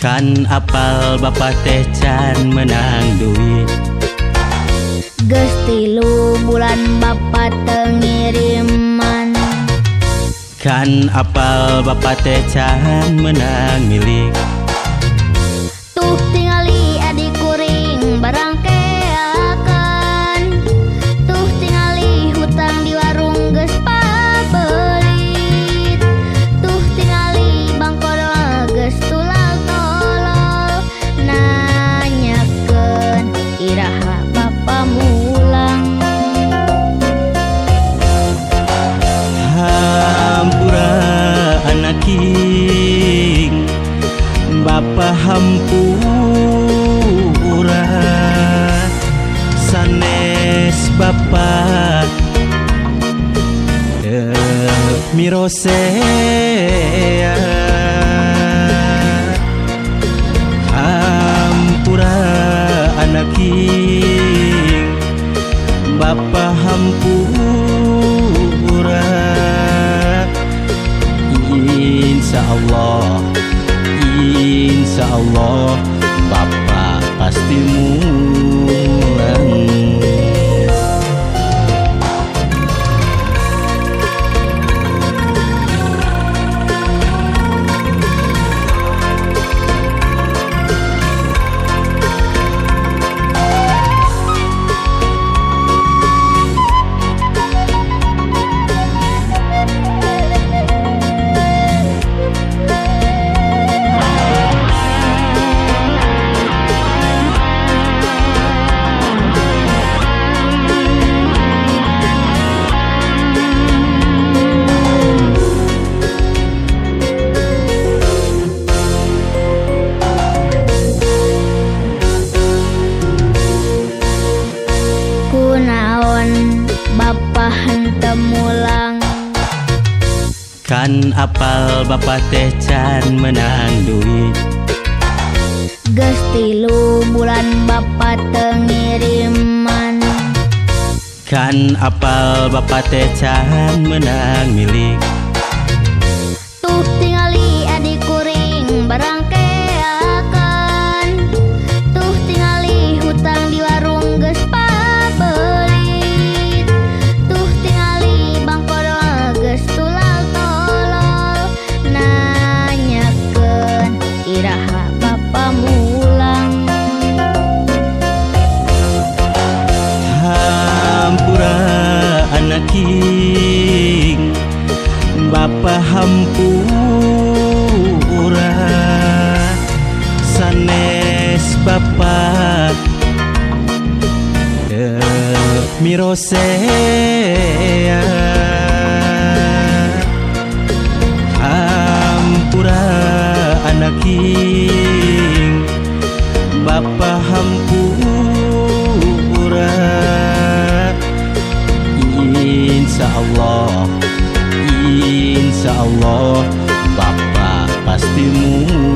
Kan apal bapak teh can menang duit. Geus 3 bulan bapak teu ngiriman. Kan apal bapak teh can menang milik. Tuh tingali adik kuring barang keakan. Tuh tingali hutang di warung geus pabelit. Tuh tingali bangkodol geus tulang tolol. Nanyakeun iraha bapa mulang. Hampura anak king bapa hampura sanes bapa mirosea. Hampura anak king bapa hampura. Insya Allah Bapak pasti mulang. Bapa henteu mulang. Kan apal bapak teh can menang duit. Geus 3 bulan bapak teu ngiriman. Kan apal bapak teh can menang milik. Tuh tingali adik kuring barang keakan. Tuh tingali hutang di warung geus pabelit. Tuh tingali bangkodol geus tulang tolol. Nanyakeun iraha bapa mulang. Hampura anak king bapa hampura sanes bapa mirosea. Hampura anak king bapa hampura. Insya Allah Bapak pasti mulang.